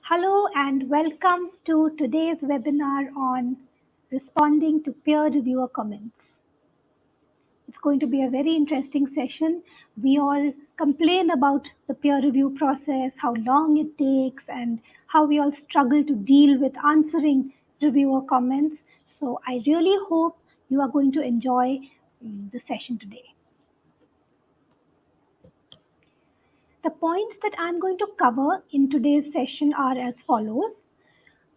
Hello and welcome to today's webinar on responding to peer reviewer comments. It's going to be a very interesting session. We all complain about the peer review process, how long it takes, and how we all struggle to deal with answering reviewer comments. So I really hope you are going to enjoy the session today. The points that I'm going to cover in today's session are as follows.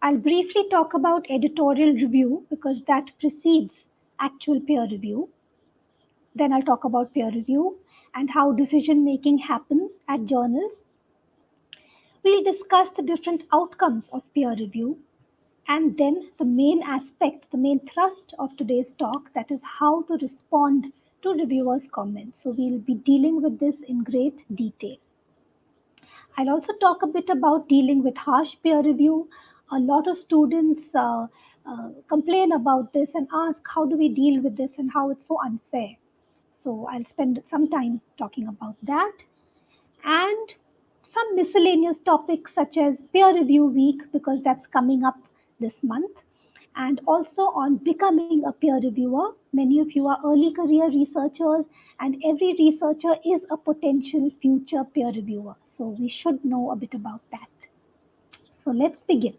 I'll briefly talk about editorial review because that precedes actual peer review. Then I'll talk about peer review and how decision making happens at journals. We'll discuss the different outcomes of peer review and then the main aspect, the main thrust of today's talk, that is how to respond to reviewers' comments. So we'll be dealing with this in great detail. I'll also talk a bit about dealing with harsh peer review. A lot of students complain about this and ask how do we deal with this and how it's so unfair. So I'll spend some time talking about that and some miscellaneous topics such as peer review week because that's coming up this month and also on becoming a peer reviewer. Many of you are early career researchers, and every researcher is a potential future peer reviewer. So we should know a bit about that. So let's begin.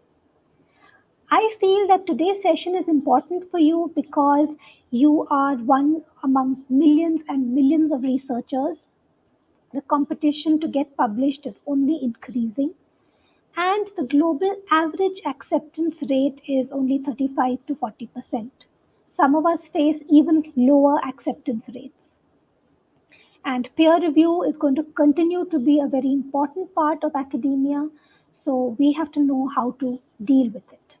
I feel that today's session is important for you because you are one among millions and millions of researchers. The competition to get published is only increasing, and the global average acceptance rate is only 35 to 40%. Some of us face even lower acceptance rates. And peer review is going to continue to be a very important part of academia, so we have to know how to deal with it.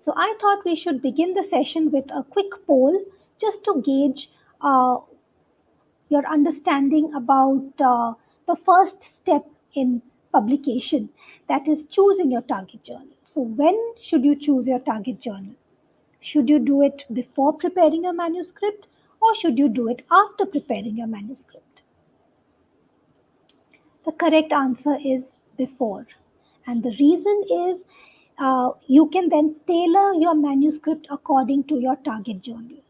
So I thought we should begin the session with a quick poll just to gauge your understanding about the first step in publication, that is choosing your target journal. So when should you choose your target journal? Should you do it before preparing your manuscript or should you do it after preparing your manuscript? The correct answer is before. And the reason is you can then tailor your manuscript according to your target journal.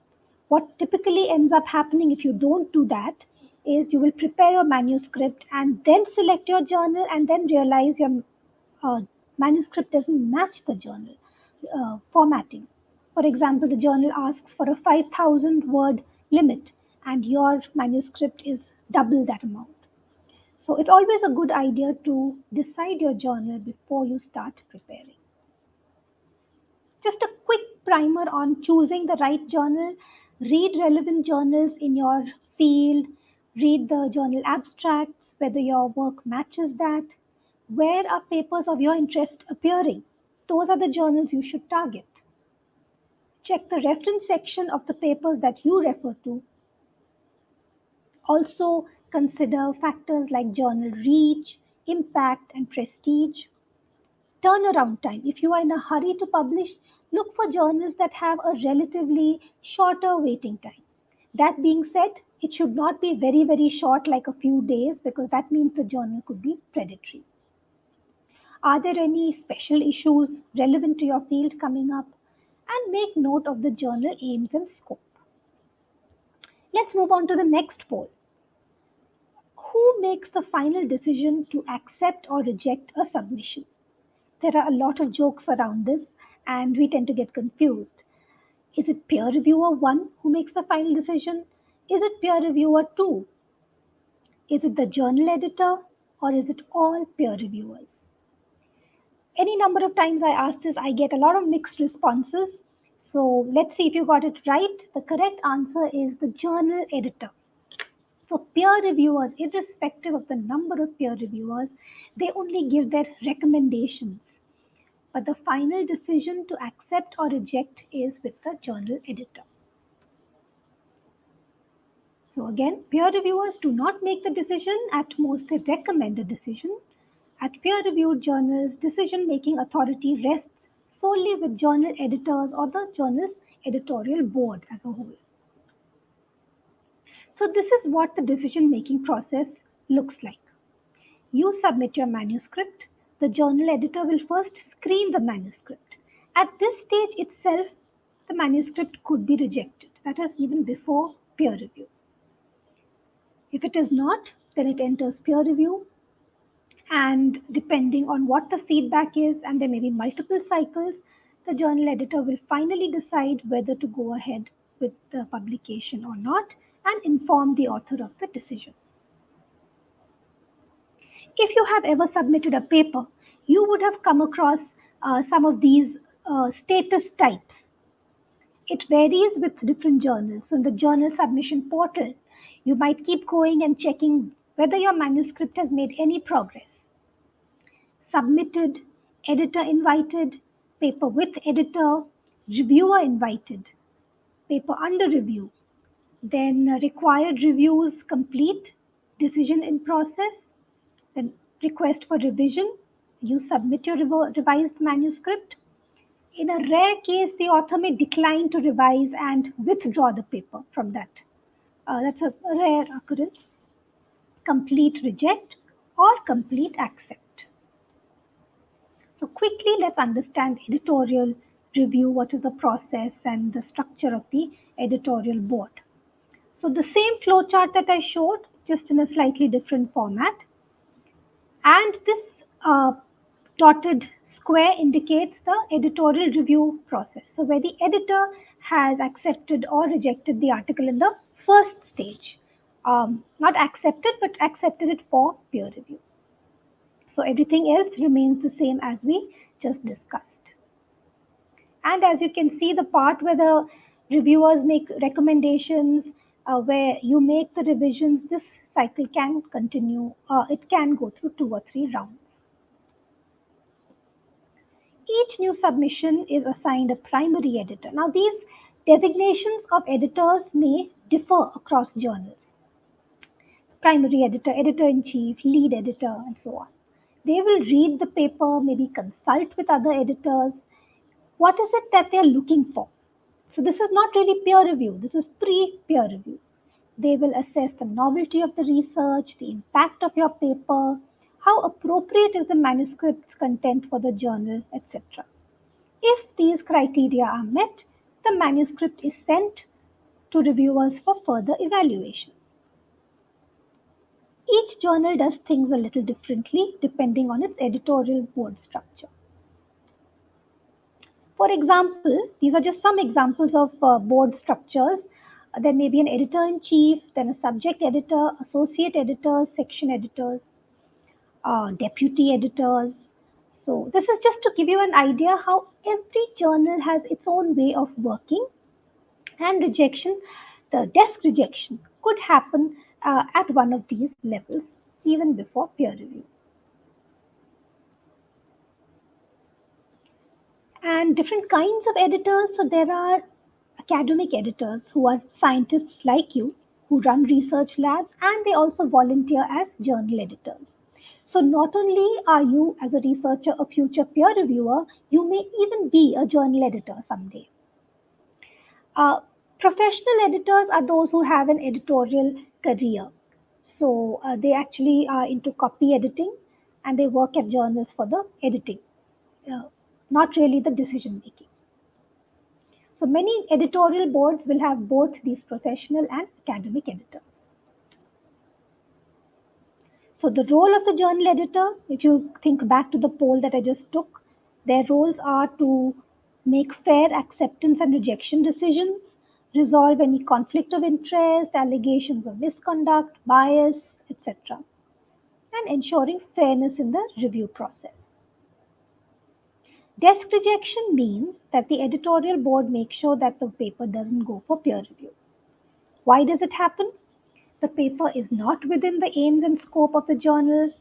What typically ends up happening if you don't do that is you will prepare your manuscript and then select your journal and then realize your uh, manuscript doesn't match the journal formatting. For example, the journal asks for a 5,000 word limit and your manuscript is double that amount. So it's always a good idea to decide your journal before you start preparing. Just a quick primer on choosing the right journal. Read relevant journals in your field, read the journal abstracts, whether your work matches that. Where are papers of your interest appearing? Those are the journals you should target. Check the reference section of the papers that you refer to. Also, consider factors like journal reach, impact, and prestige. Turnaround time. If you are in a hurry to publish, look for journals that have a relatively shorter waiting time. That being said, it should not be very, very short, like a few days, because that means the journal could be predatory. Are there any special issues relevant to your field coming up? And make note of the journal aims and scope. Let's move on to the next poll. Who makes the final decision to accept or reject a submission? There are a lot of jokes around this, and we tend to get confused. Is it peer reviewer 1 who makes the final decision? Is it peer reviewer 2? Is it the journal editor? Or is it all peer reviewers? Any number of times I ask this, I get a lot of mixed responses. So let's see if you got it right. The correct answer is the journal editor. So peer reviewers, irrespective of the number of peer reviewers, they only give their recommendations. But the final decision to accept or reject is with the journal editor. So again, peer reviewers do not make the decision, at most they recommend a decision. At peer-reviewed journals, decision-making authority rests solely with journal editors or the journal's editorial board as a whole. So this is what the decision-making process looks like. You submit your manuscript, The journal editor will first screen the manuscript. At this stage itself, the manuscript could be rejected. That is even before peer review. If it is not, then it enters peer review, and depending on what the feedback is, and there may be multiple cycles, the journal editor will finally decide whether to go ahead with the publication or not and inform the author of the decision. If you have ever submitted a paper, you would have come across some of these status types. It varies with different journals. So, in the journal submission portal, you might keep going and checking whether your manuscript has made any progress. Submitted, editor invited, paper with editor, reviewer invited, paper under review, then required reviews complete, decision in process, then request for revision, you submit your revised manuscript. In a rare case, the author may decline to revise and withdraw the paper from that. That's a rare occurrence. Complete reject or complete accept. So, quickly, let's understand editorial review, what is the process and the structure of the editorial board. So, the same flowchart that I showed, just in a slightly different format. And this dotted square indicates the editorial review process. So, where the editor has accepted or rejected the article in the first stage. Not accepted, but accepted it for peer review. So, everything else remains the same as we just discussed. And as you can see, the part where the reviewers make recommendations, where you make the revisions, this cycle can continue. It can go through 2 or 3 rounds. Each new submission is assigned a primary editor. Now, these designations of editors may differ across journals. Primary editor, editor in chief, lead editor, and so on. They will read the paper, maybe consult with other editors. What is it that they're looking for? So, this is not really peer review, this is pre peer review. They will assess the novelty of the research, the impact of your paper, how appropriate is the manuscript's content for the journal, etc. If these criteria are met, the manuscript is sent to reviewers for further evaluation. Each journal does things a little differently depending on its editorial board structure. For example, these are just some examples of board structures. There may be an editor in chief, then a subject editor, associate editors, section editors, deputy editors. So, this is just to give you an idea how every journal has its own way of working, and rejection, the desk rejection, could happen at one of these levels even before peer review. And different kinds of editors. So there are academic editors who are scientists like you who run research labs, and they also volunteer as journal editors. So not only are you as a researcher a future peer reviewer, you may even be a journal editor someday. Uh, Professional editors are those who have an editorial career. So they actually are into copy editing, and they work at journals for the editing, uh, not really the decision making. So many editorial boards will have both these professional and academic editors. So the role of the journal editor, if you think back to the poll that I just took, their roles are to make fair acceptance and rejection decisions, resolve any conflict of interest, allegations of misconduct, bias, etc., and ensuring fairness in the review process. Desk rejection means that the editorial board makes sure that the paper doesn't go for peer review. Why does it happen? The paper is not within the aims and scope of the journal.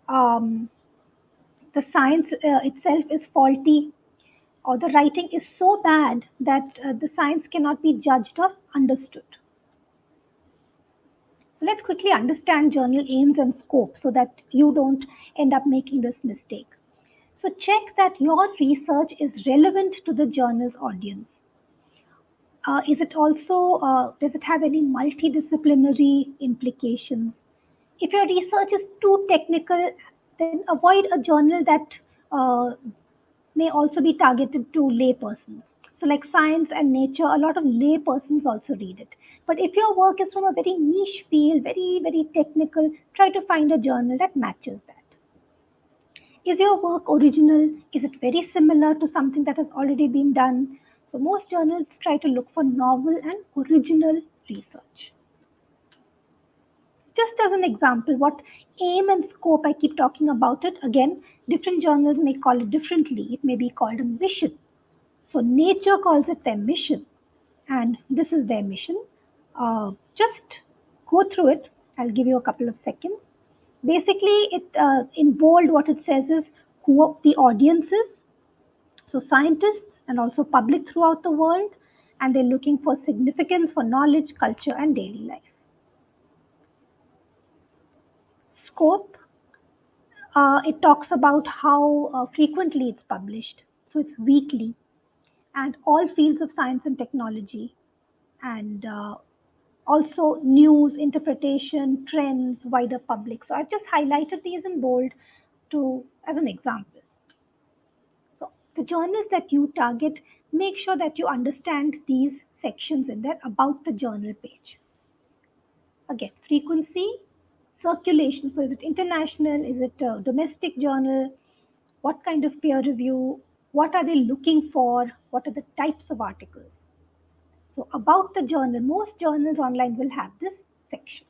Um, the science itself is faulty, or the writing is so bad that the science cannot be judged or understood. So let's quickly understand journal aims and scope so that you don't end up making this mistake. So check that your research is relevant to the journal's audience. Is it also, does it have any multidisciplinary implications? If your research is too technical, Then avoid a journal that may also be targeted to laypersons. So, like science and nature, a lot of laypersons also read it. But if your work is from a very niche field, very technical, try to find a journal that matches that. Is your work original? Is it very similar to something that has already been done? So, most journals try to look for novel and original research. Just as an example, what aim and scope, I keep talking about it again, different journals may call it differently. It may be called a mission. So nature calls it their mission, and this is their mission. Just go through it. I'll give you a couple of seconds. Basically, it in bold what it says is who the audience is. So scientists and also public throughout the world, and they're looking for significance for knowledge, culture, and daily life. Scope. It talks about how frequently it's published. So it's weekly, and all fields of science and technology, and also news, interpretation, trends, wider public. So I've just highlighted these in bold to as an example. So the journals that you target, make sure that you understand these sections in there about the journal page. Again, frequency, circulation. So is it international? Is it a domestic journal? What kind of peer review? What are they looking for? What are the types of articles? So about the journal, most journals online will have this section.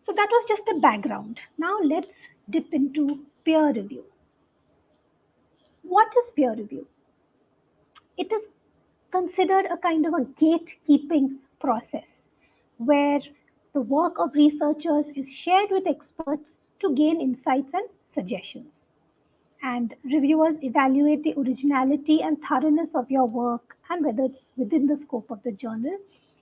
So that was just a background. Now let's dip into peer review. What is peer review? It is considered a kind of a gatekeeping process where the work of researchers is shared with experts to gain insights and suggestions. And reviewers evaluate the originality and thoroughness of your work and whether it's within the scope of the journal.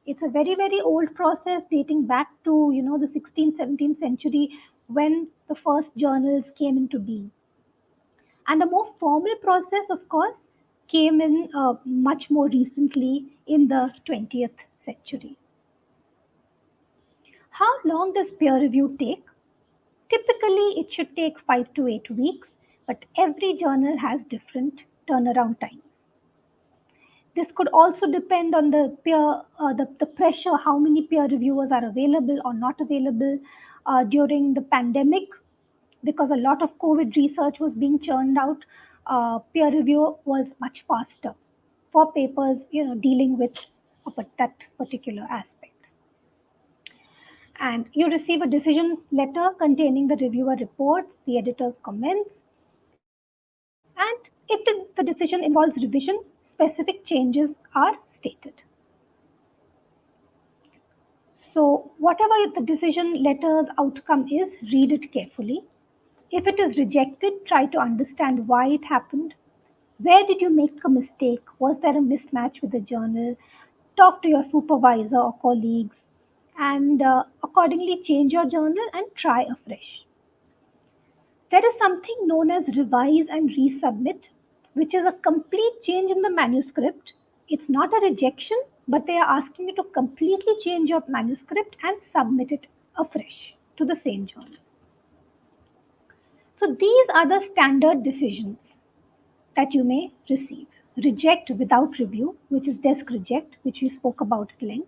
It's a very old process dating back to the 16th 17th century when the first journals came into being. And a more formal process, of course, came in much more recently in the 20th century. How long does peer review take? Typically, it should take 5 to 8 weeks, but every journal has different turnaround times. This could also depend on the pressure, how many peer reviewers are available or not available during the pandemic, because a lot of COVID research was being churned out. Peer review was much faster for papers, dealing with that particular aspect. And you receive a decision letter containing the reviewer reports, the editor's comments, and if the decision involves revision, specific changes are stated. So, whatever the decision letter's outcome is, read it carefully. If it is rejected, try to understand why it happened. Where did you make a mistake? Was there a mismatch with the journal? Talk to your supervisor or colleagues and accordingly change your journal and try afresh. There is something known as revise and resubmit, which is a complete change in the manuscript. It's not a rejection, but they are asking you to completely change your manuscript and submit it afresh to the same journal. So these are the standard decisions that you may receive. Reject without review, which is desk reject, which we spoke about at length.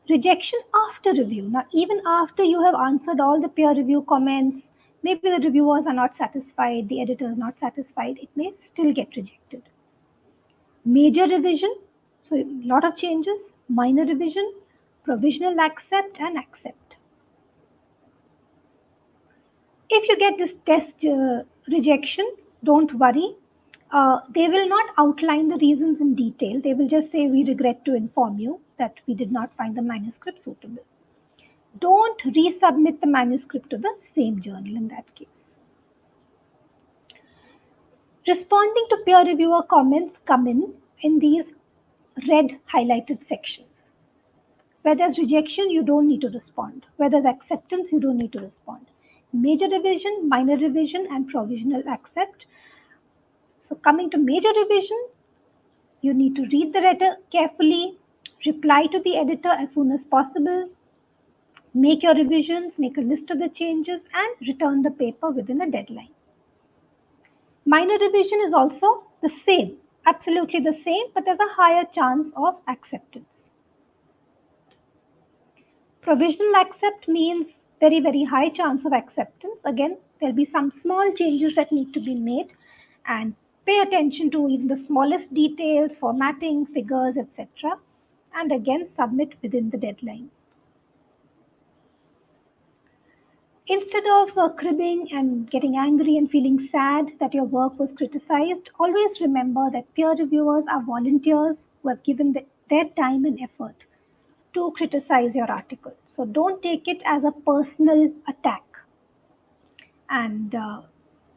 Rejection after review. Now, even after you have answered all the peer review comments, maybe the reviewers are not satisfied, the editor is not satisfied, it may still get rejected. Major revision, so a lot of changes. Minor revision, provisional accept, and accept. If you get this test rejection, don't worry. They will not outline the reasons in detail. They will just say, we regret to inform you that we did not find the manuscript suitable. Don't resubmit the manuscript to the same journal in that case. Responding to peer reviewer comments come in these red highlighted sections. Where there's rejection, you don't need to respond. Where there's acceptance, you don't need to respond. Major revision, minor revision, and provisional accept. So coming to major revision, you need to read the letter carefully, reply to the editor as soon as possible, Make your revisions, make a list of the changes, and return the paper within a deadline. Minor revision is also the same, absolutely the same, but there's a higher chance of acceptance. Provisional accept means very, very high chance of acceptance. Again, there'll be some small changes that need to be made, and pay attention to even the smallest details, formatting, figures, etc. And again, submit within the deadline. Instead of cribbing and getting angry and feeling sad that your work was criticized, always remember that peer reviewers are volunteers who have given their time and effort to criticize your article. So don't take it as a personal attack. And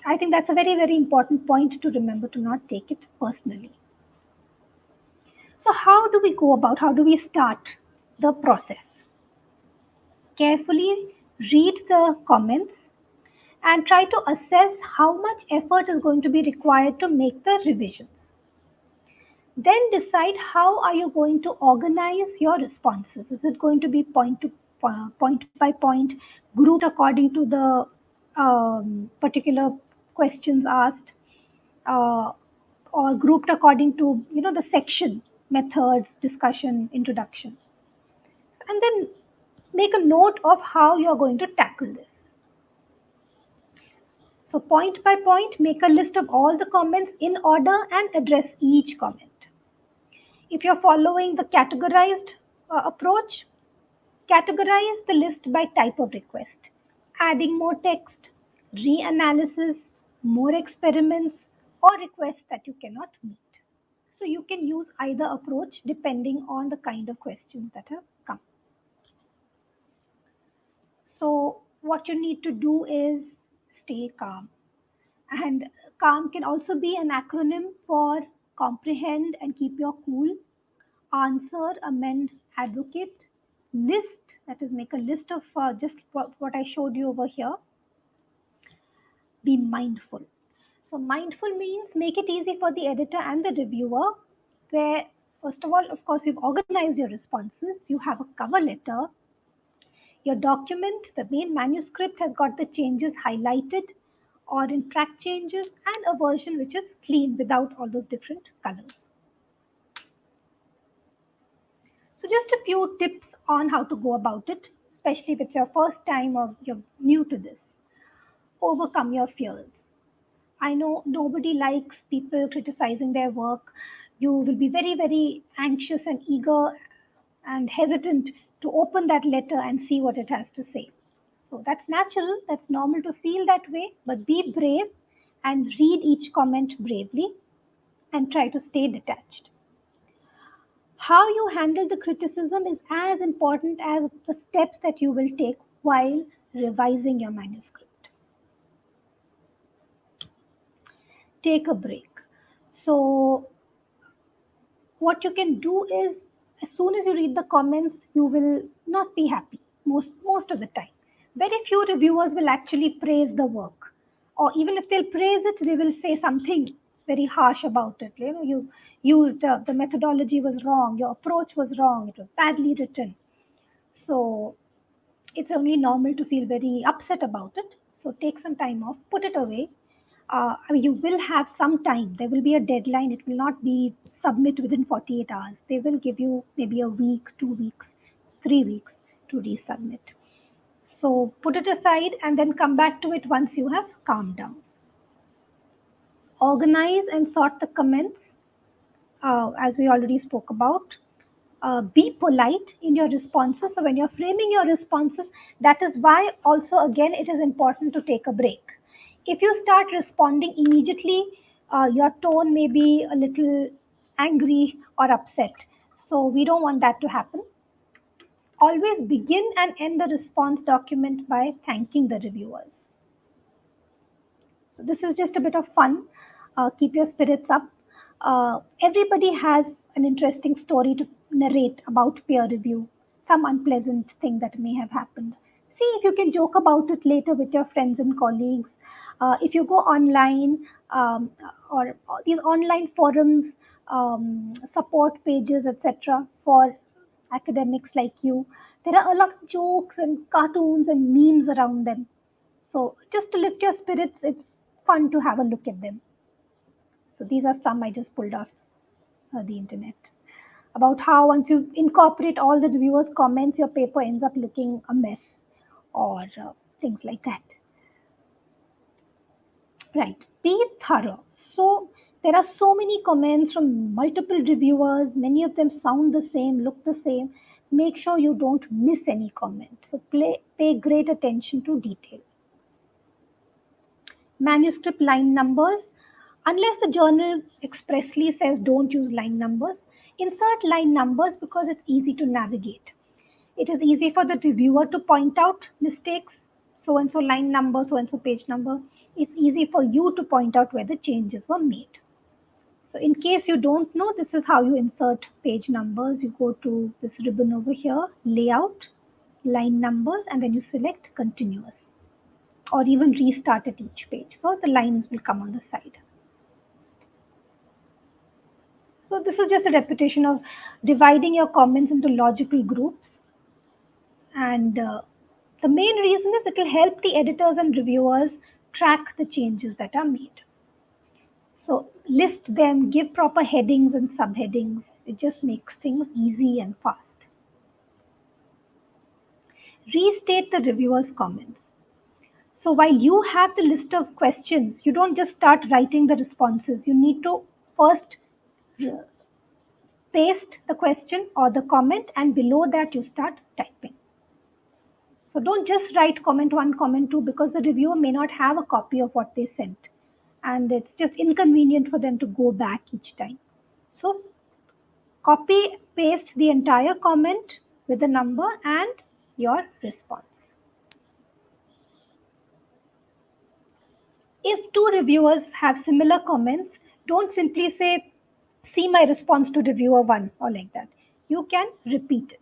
I think that's a very, very important point to remember, to not take it personally. So, how do we start the process? Carefully read the comments and try to assess how much effort is going to be required to make the revisions. Then decide how are you going to organize your responses. Is it going to be point by point, grouped according to the particular questions asked, uh, or grouped according to the section, methods, discussion, introduction, and then make a note of how you are going to tackle this. So point by point, make a list of all the comments in order and address each comment. If you're following the categorized approach, categorize the list by type of request, adding more text, reanalysis, more experiments, or requests that you cannot meet. So you can use either approach depending on the kind of questions that have come. So what you need to do is stay calm. And calm can also be an acronym for comprehend and keep your cool, answer, amend, advocate, list, that is, make a list of just what I showed you over here, be mindful. So, mindful means make it easy for the editor and the reviewer, where, first of all, of course, you've organized your responses, you have a cover letter, your document, the main manuscript has got the changes highlighted or in track changes, and a version which is clean without all those different colors. So, just a few tips on how to go about it, especially if it's your first time or you're new to this. Overcome your fears. I know nobody likes people criticizing their work. You will be very, very anxious and eager and hesitant to open that letter and see what it has to say. So that's natural, that's normal to feel that way, but be brave and read each comment bravely and try to stay detached. How you handle the criticism is as important as the steps that you will take while revising your manuscript. Take a break. So, what you can do is, as soon as you read the comments, you will not be happy most of the time. Very few reviewers will actually praise the work, or even if they'll praise it, they will say something very harsh about it. You used the methodology was wrong, your approach was wrong, it was badly written. So it's only normal to feel very upset about it. So take some time off, put it away. I mean, you will have some time. There will be a deadline. It will not be submit within 48 hours. They will give you maybe a week, 2 weeks, 3 weeks to resubmit. So put it aside and then come back to it once you have calmed down. Organize and sort the comments, as we already spoke about. Be polite in your responses. So when you're framing your responses, that is why also again it is important to take a break. If you start responding immediately, your tone may be a little angry or upset. So we don't want that to happen. Always begin and end the response document by thanking the reviewers. So this is just a bit of fun. Keep your spirits up. Everybody has an interesting story to narrate about peer review, some unpleasant thing that may have happened. See if you can joke about it later with your friends and colleagues. If you go online, or these online forums, support pages, etc., for academics like you, There are a lot of jokes and cartoons and memes around them. So just to lift your spirits, it's fun to have a look at them. So these are some I just pulled off the internet about how once you incorporate all the reviewers' comments, your paper ends up looking a mess or things like that. Right. Be thorough. So there are so many comments from multiple reviewers. Many of them sound the same, look the same. Make sure you don't miss any comment. So pay great attention to detail. Manuscript line numbers. Unless the journal expressly says don't use line numbers, insert line numbers because it's easy to navigate. It is easy for the reviewer to point out mistakes, so and so line number, so and so page number. It's easy for you to point out where the changes were made. So, in case you don't know, this is how you insert page numbers. You go to this ribbon over here, layout, line numbers, and then you select continuous or even restart at each page. So, the lines will come on the side. So, this is just a repetition of dividing your comments into logical groups. And the main reason is it will help the editors and reviewers track the changes that are made. So list them, give proper headings and subheadings. It just makes things easy and fast. Restate the reviewer's comments. So while you have the list of questions, you don't just start writing the responses. You need to first paste the question or the comment, and below that you start typing. So don't just write comment one, comment two, because the reviewer may not have a copy of what they sent. And it's just inconvenient for them to go back each time. So copy, paste the entire comment with the number and your response. If two reviewers have similar comments, don't simply say, see my response to reviewer one or like that. You can repeat it.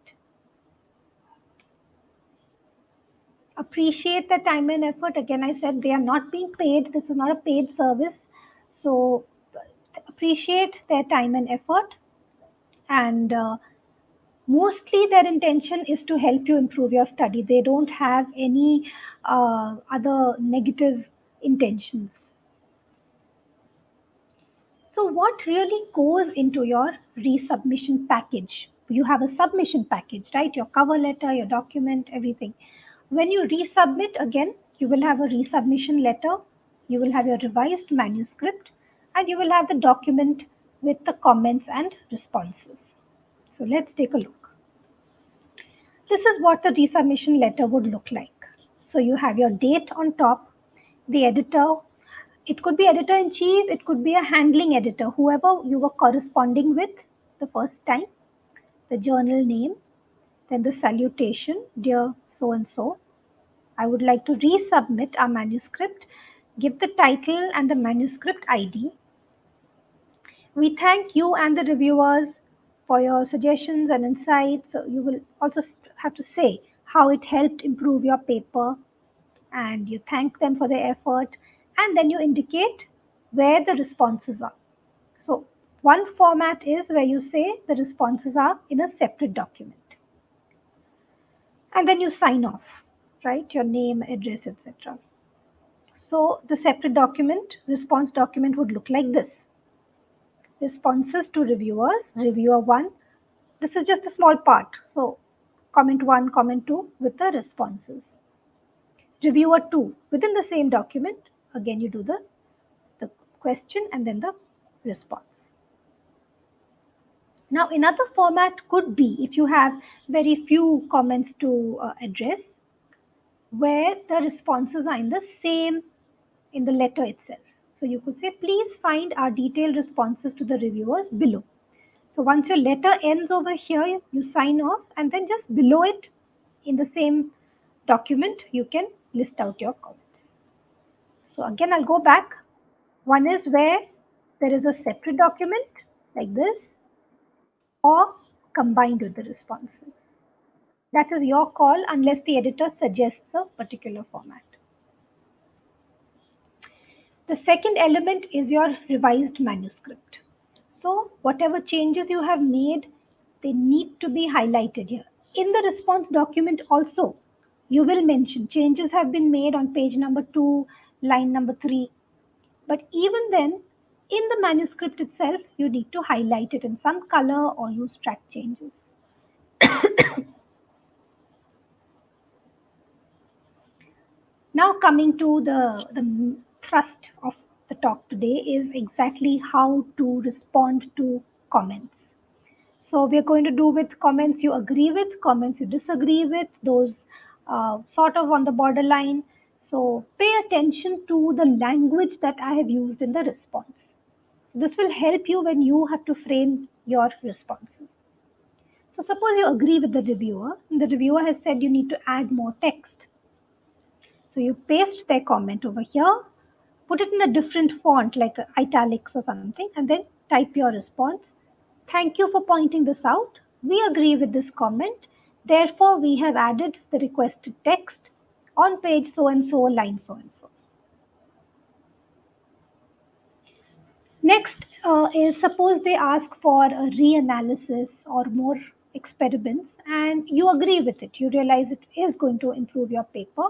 Appreciate the time and effort. Again, I said they are not being paid. This is not a paid service. So appreciate their time and effort. And mostly their intention is to help you improve your study. They don't have any other negative intentions. So, what really goes into your resubmission package? You have a submission package, right? Your cover letter, your document, everything. When you resubmit again, you will have a resubmission letter, you will have your revised manuscript, and you will have the document with the comments and responses. So, let's take a look. This is what the resubmission letter would look like. So, you have your date on top, the editor. It could be editor in chief, it could be a handling editor, whoever you were corresponding with the first time, the journal name, then the salutation, dear so and so. I would like to resubmit our manuscript. Give the title and the manuscript ID. We thank you and the reviewers for your suggestions and insights. So you will also have to say how it helped improve your paper, and you thank them for their effort, and then you indicate where the responses are. So one format is where you say the responses are in a separate document, and then you sign off, right? Your name, address, etc. So the separate document, response document would look like this. Responses to reviewers, reviewer 1. This is just a small part. So comment 1, comment 2 with the responses. Reviewer 2, within the same document, again you do the question and then the response. Now another format could be if you have very few comments to address, where the responses are in the same, in the letter itself. So you could say, please find our detailed responses to the reviewers below. So once your letter ends over here, you sign off, and then just below it in the same document, you can list out your comments. So again, I'll go back. One is where there is a separate document like this, or combined with the responses. That is your call unless the editor suggests a particular format. The second element is your revised manuscript. So whatever changes you have made, they need to be highlighted here. In the response document also, you will mention changes have been made on page number 2, line number 3. But even then, in the manuscript itself, you need to highlight it in some color or use track changes. Now, coming to the thrust of the talk today is exactly how to respond to comments. So, we are going to do with comments you agree with, comments you disagree with, those sort of on the borderline. So, pay attention to the language that I have used in the response. This will help you when you have to frame your responses. So, suppose you agree with the reviewer, and the reviewer has said you need to add more text. So, you paste their comment over here, put it in a different font like italics or something, and then type your response. Thank you for pointing this out. We agree with this comment. Therefore, we have added the requested text on page so and so, line so and so. Next is suppose they ask for a reanalysis or more experiments and you agree with it. You realize it is going to improve your paper.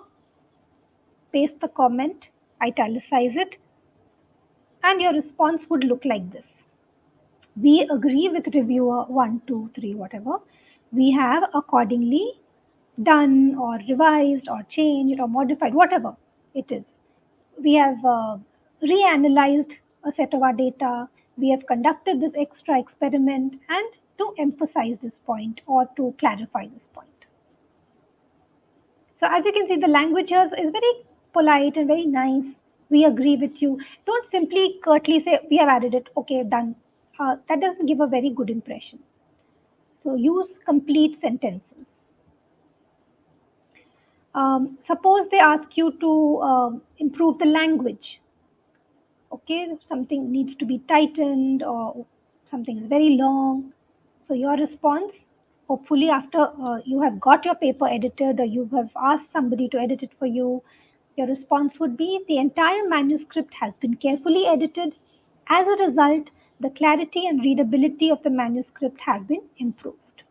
Paste the comment, italicize it, and your response would look like this. We agree with reviewer 1, 2, 3, whatever. We have accordingly done or revised or changed or modified, whatever it is. We have reanalyzed a set of our data. We have conducted this extra experiment and to emphasize this point or to clarify this point. So as you can see, the language here is very polite and very nice. We agree with you. Don't simply curtly say, we have added it, okay, done. That doesn't give a very good impression. So use complete sentences. Suppose they ask you to improve the language. Okay, something needs to be tightened or something is very long. So your response, hopefully after you have got your paper edited or you have asked somebody to edit it for you, your response would be the entire manuscript has been carefully edited. As a result, the clarity and readability of the manuscript have been improved.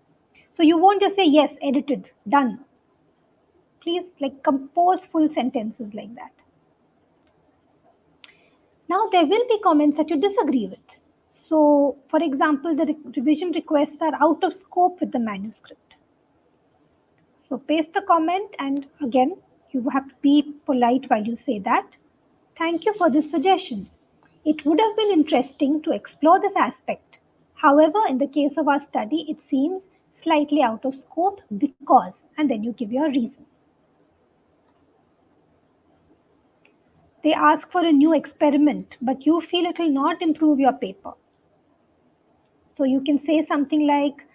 So you won't just say yes, edited, done. Please like compose full sentences like that. Now, there will be comments that you disagree with. So, for example, the revision requests are out of scope with the manuscript. So, paste the comment, and again, you have to be polite while you say that. Thank you for this suggestion. It would have been interesting to explore this aspect. However, in the case of our study, it seems slightly out of scope because, and then you give your reason. They ask for a new experiment, but you feel it will not improve your paper. So you can say something like,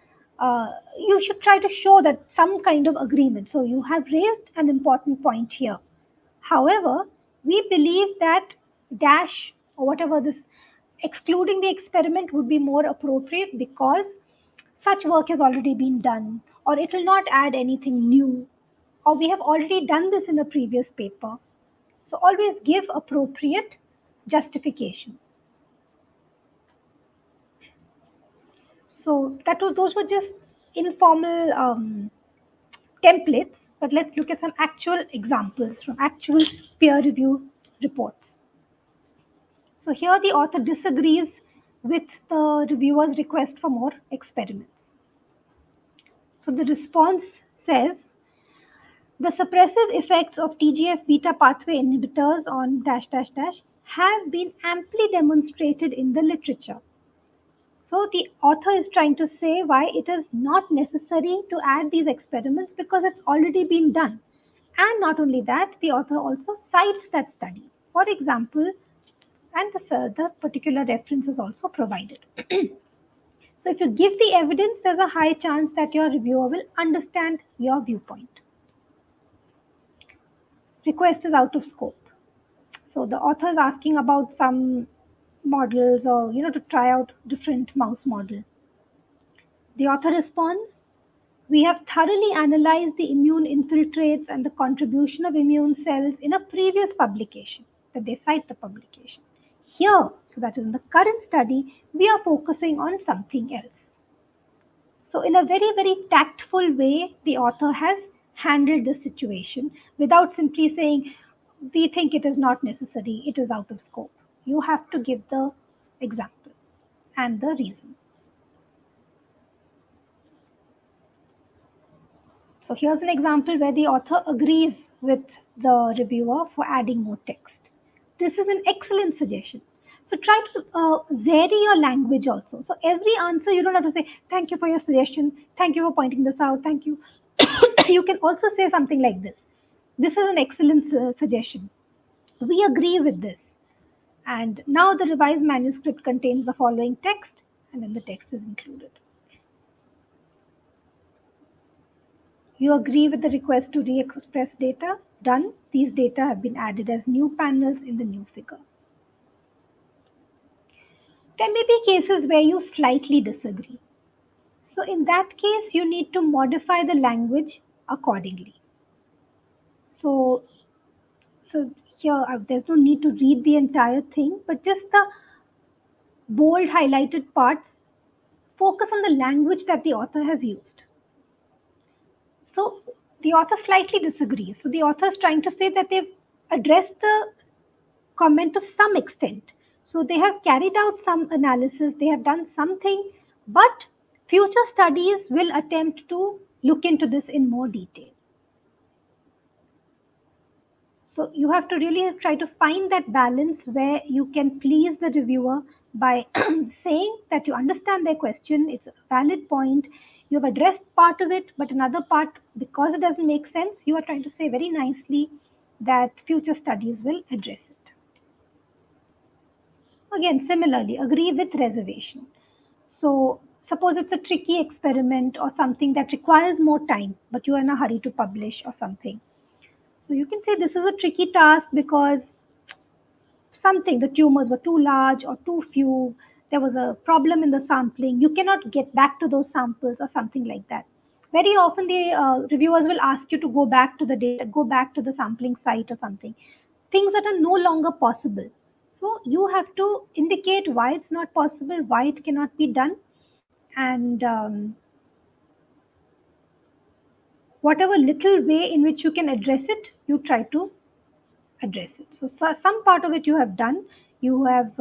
you should try to show that some kind of agreement. So you have raised an important point here. However, we believe that dash or whatever this excluding the experiment would be more appropriate because such work has already been done, or it will not add anything new, or we have already done this in a previous paper. So always give appropriate justification. So those were just informal templates, but let's look at some actual examples from actual peer review reports. So here the author disagrees with the reviewer's request for more experiments. So the response says the suppressive effects of TGF beta pathway inhibitors on dash dash dash have been amply demonstrated in the literature. So the author is trying to say why it is not necessary to add these experiments because it's already been done. And not only that, the author also cites that study. For example, and the particular reference is also provided. So if you give the evidence, there's a high chance that your reviewer will understand your viewpoint. Request is out of scope. So the author is asking about some models or to try out different mouse model. The author responds, we have thoroughly analyzed the immune infiltrates and the contribution of immune cells in a previous publication, that they cite the publication. Here, so that is in the current study, we are focusing on something else. So, in a very, very tactful way, the author has handled the situation without simply saying, we think it is not necessary, it is out of scope. You have to give the example and the reason. So here's an example where the author agrees with the reviewer for adding more text. This is an excellent suggestion. So try to vary your language also. So every answer you don't have to say, thank you for your suggestion, thank you for pointing this out, thank you. You can also say something like this. This is an excellent suggestion. We agree with this. And now the revised manuscript contains the following text, and then the text is included. You agree with the request to re-express data? Done. These data have been added as new panels in the new figure. There may be cases where you slightly disagree. So in that case, you need to modify the language accordingly. So, so here there's no need to read the entire thing, but just the bold highlighted parts, focus on the language that the author has used. So the author slightly disagrees. So the author is trying to say that they've addressed the comment to some extent. So they have carried out some analysis, they have done something, but future studies will attempt to look into this in more detail. So you have to really try to find that balance where you can please the reviewer by saying that you understand their question, it's a valid point, you've addressed part of it, but another part, because it doesn't make sense, you are trying to say very nicely that future studies will address it. Again, similarly, agree with reservation. So, suppose it's a tricky experiment or something that requires more time, but you are in a hurry to publish or something. So, you can say this is a tricky task because something, the tumors were too large or too few, there was a problem in the sampling, you cannot get back to those samples or something like that. Very often, the reviewers will ask you to go back to the data, go back to the sampling site or something. Things that are no longer possible. So you have to indicate why it's not possible, why it cannot be done, and whatever little way in which you can address it, you try to address it. So, some part of it you have done, you have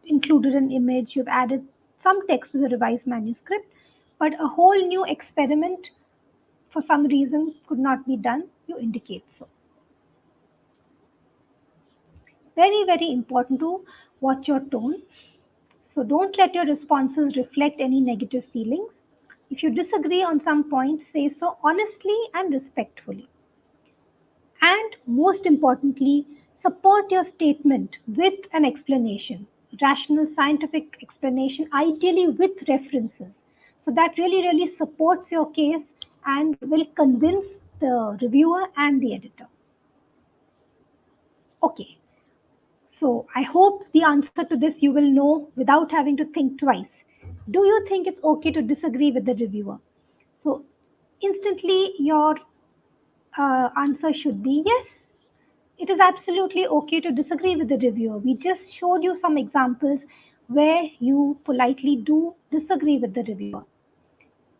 included an image, you've added some text to the revised manuscript, but a whole new experiment for some reason could not be done, you indicate so. Very, very important to watch your tone. So don't let your responses reflect any negative feelings. If you disagree on some point, say so honestly and respectfully. And most importantly, support your statement with an explanation, rational scientific explanation, ideally with references. So that really, really supports your case and will convince the reviewer and the editor. Okay, so I hope the answer to this you will know without having to think twice. Do you think it's okay to disagree with the reviewer? So instantly your answer should be yes. It is absolutely okay to disagree with the reviewer. We just showed you some examples where you politely do disagree with the reviewer.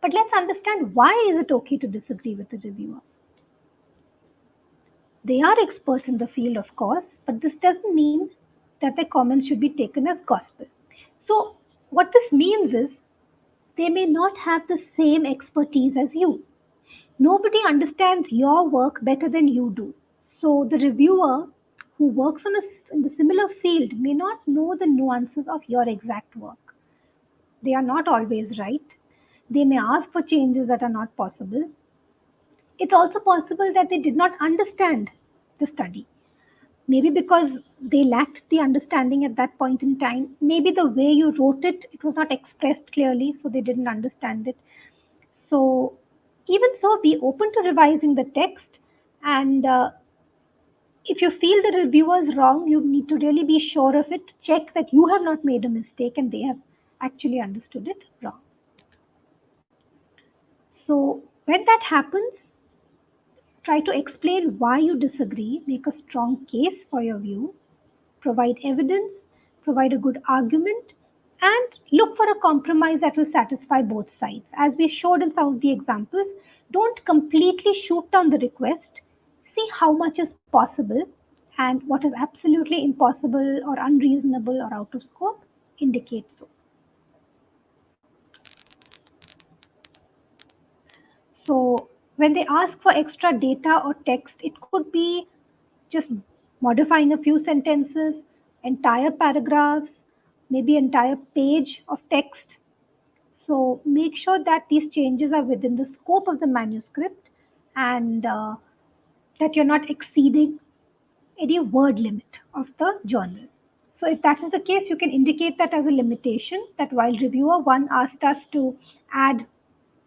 But let's understand why is it okay to disagree with the reviewer? They are experts in the field, of course, but this doesn't mean that their comments should be taken as gospel. So, what this means is they may not have the same expertise as you. Nobody understands your work better than you do. So, the reviewer who works in the similar field may not know the nuances of your exact work. They are not always right. They may ask for changes that are not possible. It's also possible that they did not understand the study. Maybe because they lacked the understanding at that point in time. Maybe the way you wrote it, it was not expressed clearly, so they didn't understand it. So, even so, be open to revising the text. And if you feel the reviewer is wrong, you need to really be sure of it. Check that you have not made a mistake and they have actually understood it wrong. So, when that happens, try to explain why you disagree, make a strong case for your view, provide evidence, provide a good argument, and look for a compromise that will satisfy both sides. As we showed in some of the examples, don't completely shoot down the request. See how much is possible and what is absolutely impossible or unreasonable or out of scope, indicate so. So, when they ask for extra data or text, it could be just modifying a few sentences, entire paragraphs, maybe entire page of text. So make sure that these changes are within the scope of the manuscript and that you're not exceeding any word limit of the journal. So if that is the case, you can indicate that as a limitation that while reviewer one asked us to add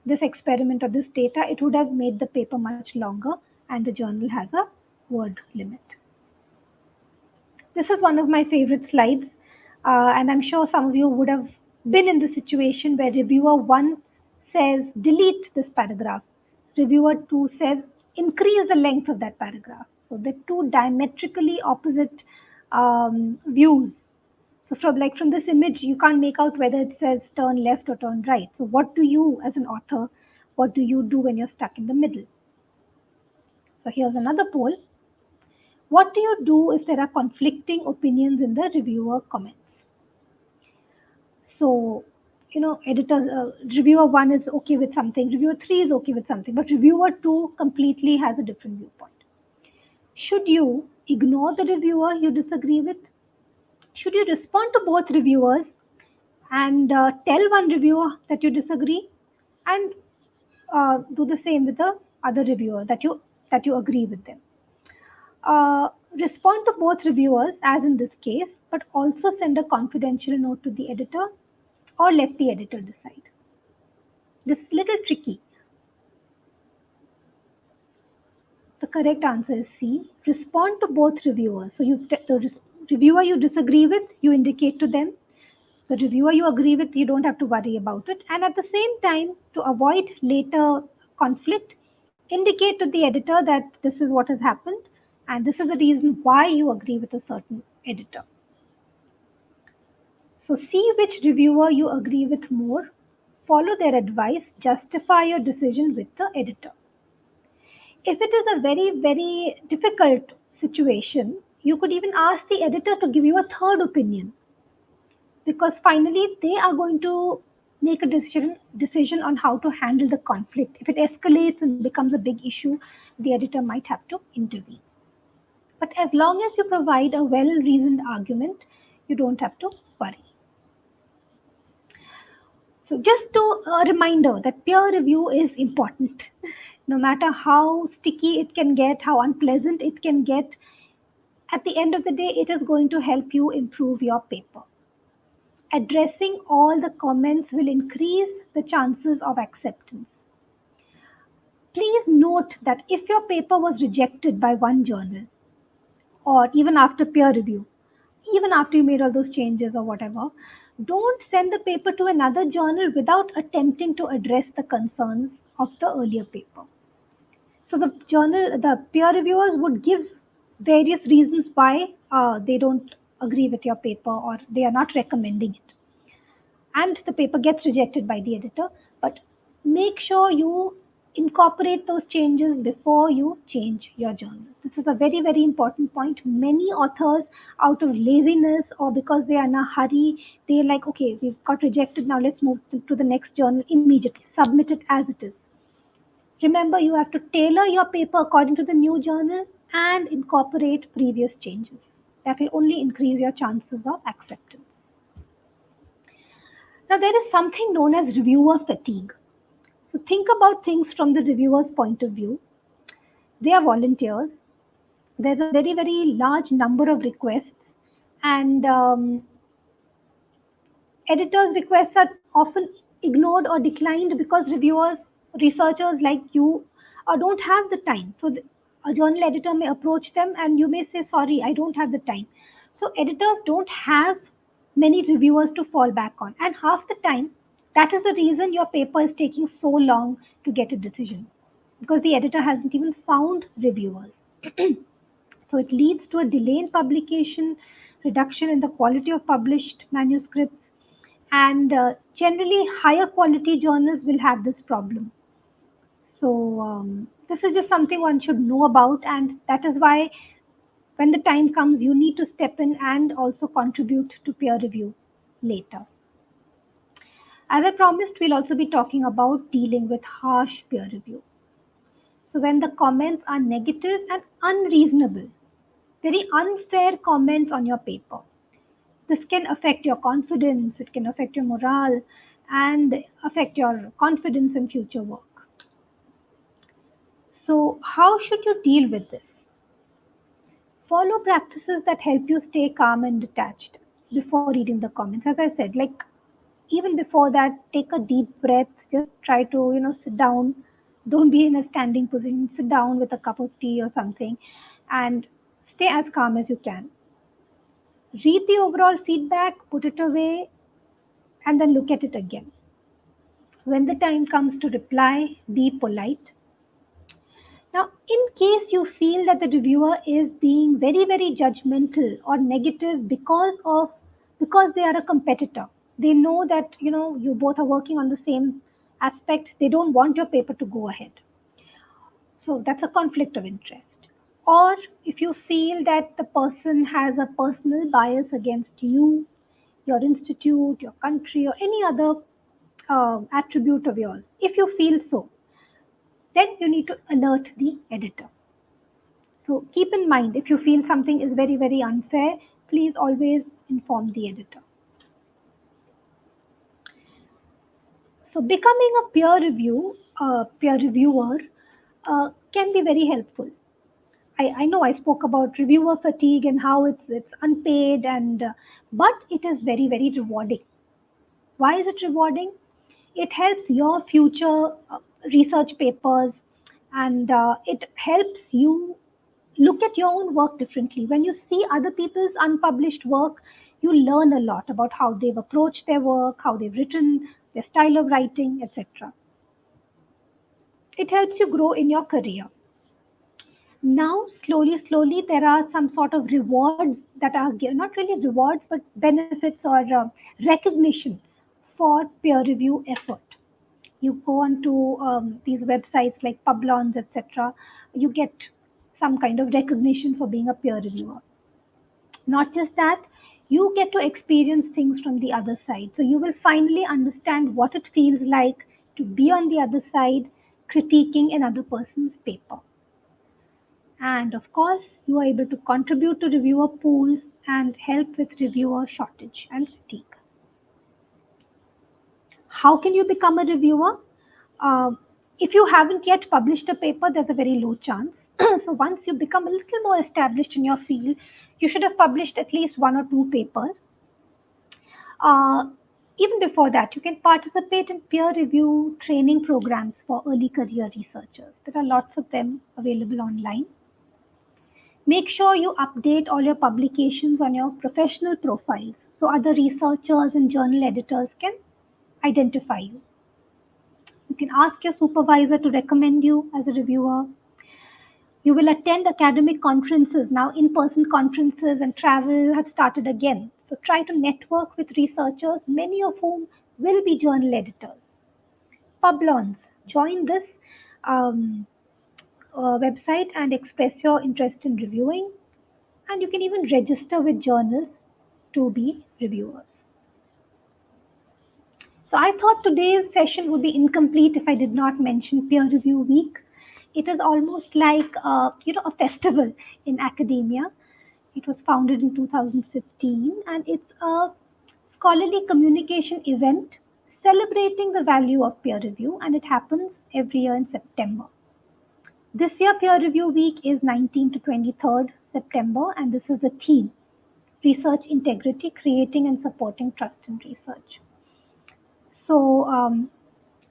this experiment or this data, it would have made the paper much longer and the journal has a word limit. This is one of my favorite slides, and I'm sure some of you would have been in the situation where reviewer one says delete this paragraph, reviewer two says increase the length of that paragraph. So the two diametrically opposite views. So from this image, you can't make out whether it says turn left or turn right. So what do you, as an author, what do you do when you're stuck in the middle? So here's another poll. What do you do if there are conflicting opinions in the reviewer comments? So, reviewer one is okay with something, reviewer three is okay with something, but reviewer two completely has a different viewpoint. Should you ignore the reviewer you disagree with? Should you respond to both reviewers and tell one reviewer that you disagree, and do the same with the other reviewer that you agree with them? Respond to both reviewers, as in this case, but also send a confidential note to the editor or let the editor decide. This is a little tricky. The correct answer is C. Respond to both reviewers. So reviewer you disagree with, you indicate to them. The reviewer you agree with, you don't have to worry about it. And at the same time, to avoid later conflict, indicate to the editor that this is what has happened and this is the reason why you agree with a certain editor. So see which reviewer you agree with more, follow their advice, justify your decision with the editor. If it is a very, very difficult situation, you could even ask the editor to give you a third opinion, because finally they are going to make a decision on how to handle the conflict. If it escalates and becomes a big issue, the editor might have to intervene. But as long as you provide a well reasoned argument, you don't have to worry. So, just a reminder that peer review is important. No matter how sticky it can get, how unpleasant it can get, at the end of the day, it is going to help you improve your paper. Addressing all the comments will increase the chances of acceptance. Please note that if your paper was rejected by one journal, or even after peer review, even after you made all those changes or whatever, don't send the paper to another journal without attempting to address the concerns of the earlier paper. So the peer reviewers would give various reasons why they don't agree with your paper or they are not recommending it, and the paper gets rejected by the editor. But make sure you incorporate those changes before you change your journal. This is a very, very important point. Many authors, out of laziness or because they are in a hurry, they're like, okay, we've got rejected, now let's move to the next journal immediately, submit it as it is. Remember, you have to tailor your paper according to the new journal and incorporate previous changes. That will only increase your chances of acceptance. Now, there is something known as reviewer fatigue. So, think about things from the reviewer's point of view. They are volunteers. There's a very, very large number of requests, and editors' requests are often ignored or declined because reviewers, researchers like you, don't have the time. So, a journal editor may approach them, and you may say, "Sorry, I don't have the time." So, editors don't have many reviewers to fall back on, and half the time, that is the reason your paper is taking so long to get a decision, because the editor hasn't even found reviewers. So it leads to a delay in publication, reduction in the quality of published manuscripts, And generally, higher quality journals will have this problem. So, this is just something one should know about, and that is why when the time comes, you need to step in and also contribute to peer review later. As I promised, we'll also be talking about dealing with harsh peer review. So, when the comments are negative and unreasonable, very unfair comments on your paper, this can affect your confidence, it can affect your morale, and affect your confidence in future work. So, how should you deal with this? Follow practices that help you stay calm and detached before reading the comments. As I said, like even before that, take a deep breath, just try to, sit down. Don't be in a standing position, sit down with a cup of tea or something, and stay as calm as you can. Read the overall feedback, put it away, and then look at it again. When the time comes to reply, be polite. Now, in case you feel that the reviewer is being very, very judgmental or negative because they are a competitor, they know that you both are working on the same aspect. They don't want your paper to go ahead. So that's a conflict of interest. Or if you feel that the person has a personal bias against you, your institute, your country, or any other attribute of yours, if you feel so, then you need to alert the editor. So keep in mind, if you feel something is very, very unfair, please always inform the editor. So becoming a peer reviewer can be very helpful. I know I spoke about reviewer fatigue and how it's unpaid and but it is very, very rewarding. Why is it rewarding? It helps your future research papers, and it helps you look at your own work differently. When you see other people's unpublished work, you learn a lot about how they've approached their work, how they've written, their style of writing, etc. It helps you grow in your career. Now, slowly, there are some sort of rewards that are given, not really rewards, but benefits or recognition for peer review effort. You go onto these websites like Publons, etc. You get some kind of recognition for being a peer reviewer. Not just that, you get to experience things from the other side. So you will finally understand what it feels like to be on the other side critiquing another person's paper. And of course, you are able to contribute to reviewer pools and help with reviewer shortage and fatigue. How can you become a reviewer? Uh, if you haven't yet published a paper, there's a very low chance. So once you become a little more established in your field, you should have published at least one or two papers. Uh, Even before that, you can participate in peer review training programs for early career researchers. There are lots of them available online. Make sure you update all your publications on your professional profiles so other researchers and journal editors can identify you. You can ask your supervisor to recommend you as a reviewer. You will attend academic conferences. Now, in person conferences and travel have started again. So, try to network with researchers, many of whom will be journal editors. Publons, join this um, website and express your interest in reviewing. And you can even register with journals to be reviewers. So I thought today's session would be incomplete if I did not mention peer review week. It is almost like a festival in academia. It was founded in 2015 and it's a scholarly communication event celebrating the value of peer review, and it happens every year in September. This year peer review week is 19 to 23rd September, and this is the theme: research integrity, creating and supporting trust in research. So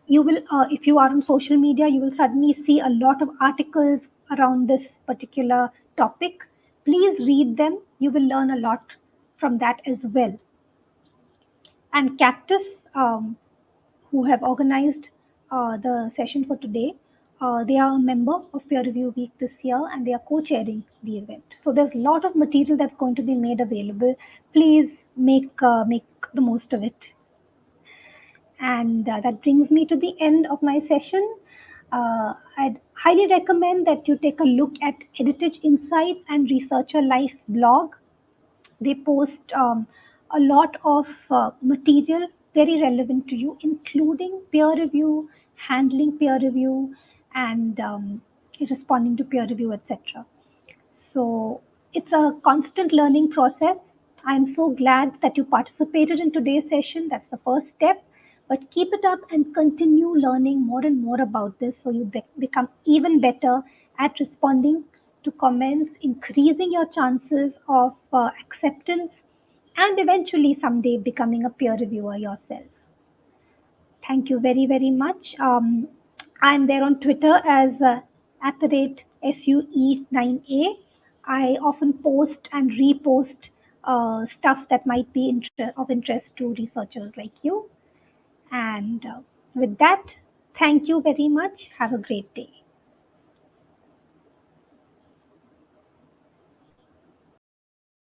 you will, if you are on social media, you will suddenly see a lot of articles around this particular topic. Please read them. You will learn a lot from that as well. And Cactus, who have organized the session for today, they are a member of Peer Review Week this year and they are co-chairing the event. So there's a lot of material that's going to be made available. Please make the most of it. And that brings me to the end of my session. I'd highly recommend that you take a look at Heritage Insights and Researcher Life blog. They post a lot of material very relevant to you, including peer review, handling peer review, and responding to peer review, etc. So it's a constant learning process. I'm so glad that you participated in today's session. That's the first step. But keep it up and continue learning more and more about this so you become even better at responding to comments, increasing your chances of acceptance, and eventually someday becoming a peer reviewer yourself. Thank you very, very much. I'm there on Twitter as at the rate SUE9A. I often post and repost stuff that might be of interest to researchers like you. And with that, thank you very much. Have a great day.